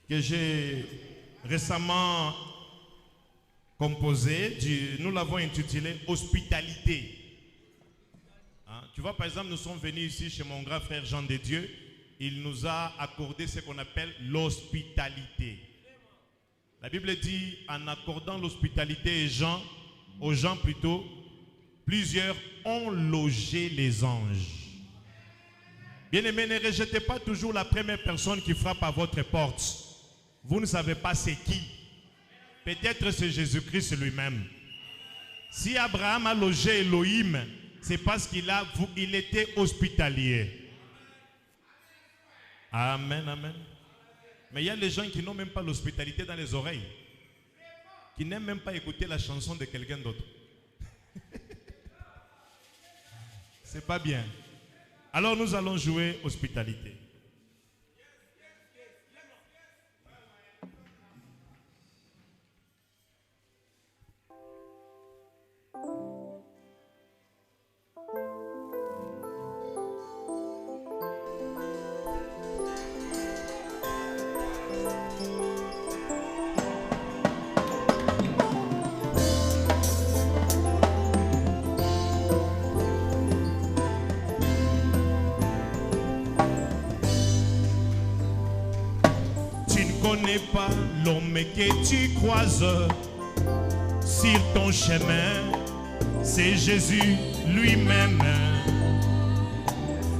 que j'ai récemment composé. Nous l'avons intitulé Hospitalité. Hein? Tu vois, par exemple, nous sommes venus ici chez mon grand frère Jean de Dieu. Il nous a accordé ce qu'on appelle l'hospitalité. La Bible dit, en accordant l'hospitalité aux gens plutôt, plusieurs ont logé les anges. Bien-aimés, ne rejetez pas toujours la première personne qui frappe à votre porte. Vous ne savez pas c'est qui. Peut-être c'est Jésus-Christ lui-même. Si Abraham a logé Elohim, c'est parce qu'il était hospitalier. Amen, amen. Mais il y a des gens qui n'ont même pas l'hospitalité dans les oreilles. Qui n'aiment même pas écouter la chanson de quelqu'un d'autre. C'est pas bien. Alors nous allons jouer hospitalité. Connais pas l'homme que tu croises sur ton chemin, c'est Jésus lui-même.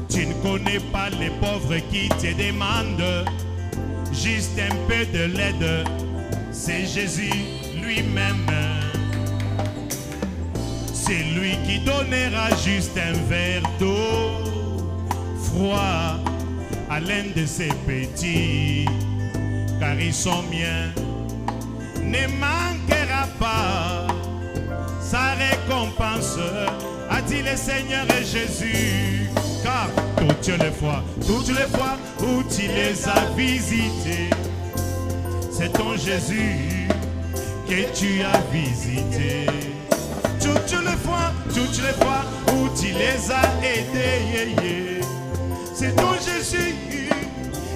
Tu ne connais pas les pauvres qui te demandent juste un peu de l'aide, c'est Jésus lui-même. C'est lui qui donnera juste un verre d'eau froid à l'un de ses petits. Car ils sont miens, ne manquera pas sa récompense, a dit le Seigneur et Jésus. Car toutes les fois où tu les as visités, c'est ton Jésus que tu as visité. Toutes les fois où tu les as aidés, c'est ton Jésus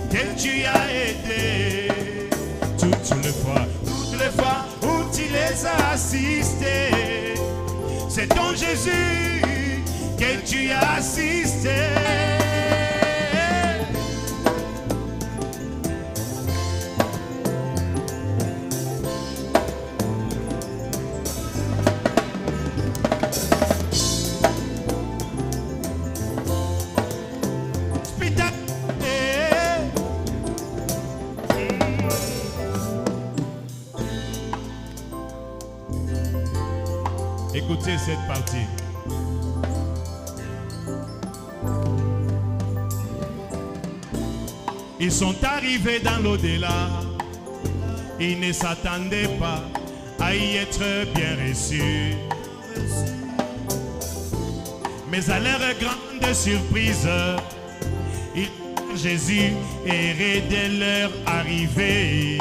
que tu as aidé. Toutes les fois où tu les as assistés, c'est ton Jésus que tu as assisté. Écoutez cette partie. Ils sont arrivés dans l'au-delà. Ils ne s'attendaient pas à y être bien reçus. Mais à leur grande surprise, Jésus errait dès leur arrivée.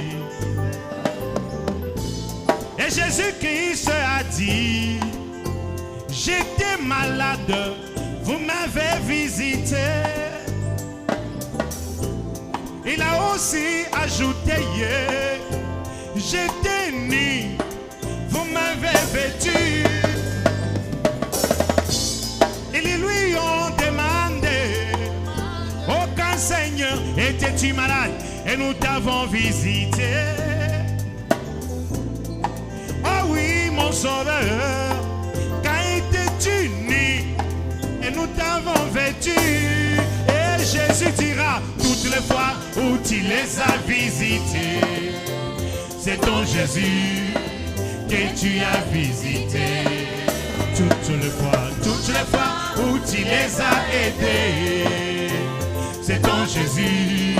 Et Jésus-Christ a dit, j'étais malade, vous m'avez visité. Il a aussi ajouté, j'étais nu, vous m'avez vêtu. Ils lui ont demandé, oh quand Seigneur, étais-tu malade et nous t'avons visité. Mon sauveur, quand étais-tu nu et nous t'avons vêtu. Et Jésus dira, toutes les fois où tu les as visités, c'est ton Jésus que tu as visité. Toutes les fois où tu les as aidés, c'est ton Jésus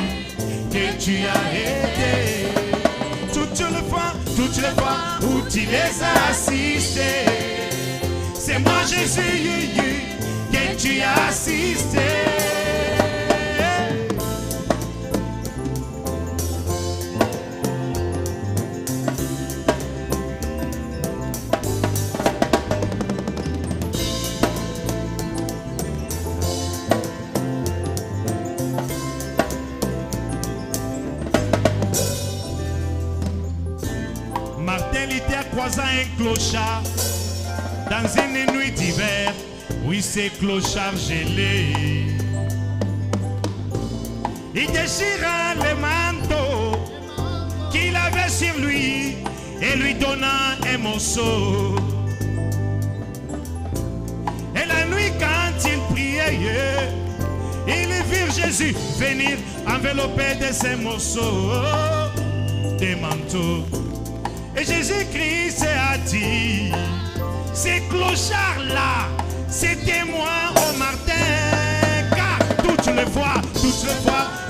que tu as aidé. Toutes les fois où tu les as assistés, c'est moi Jésus que tu as assisté. militaire croisa un clochard dans une nuit d'hiver. Oui, c'est clochard gelé. Il déchira le manteau qu'il avait sur lui et lui donna un morceau. Et la nuit, quand il priait, il vit Jésus venir enveloppé de ces morceaux des manteaux. Et Jésus-Christ a dit, ces clochards-là, c'était moi au martin. Car toutes les fois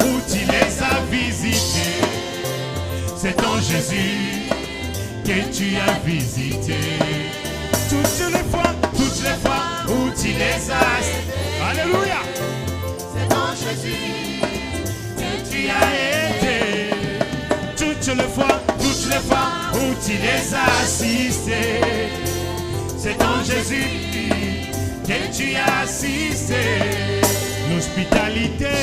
où tu les as visités, c'est ton Jésus que tu as visité. Toutes les fois où tu les as. Alléluia. C'est ton Jésus que tu as aidé. Toutes les fois où tu les as assistés, c'est ton Jésus que tu as assisté. L'hospitalité,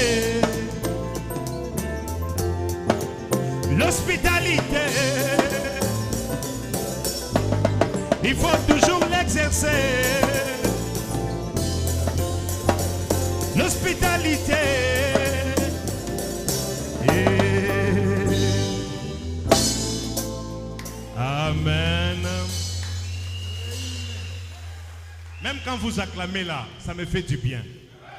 l'hospitalité, il faut toujours l'exercer. L'hospitalité. Amen. Même quand vous acclamez là, ça me fait du bien.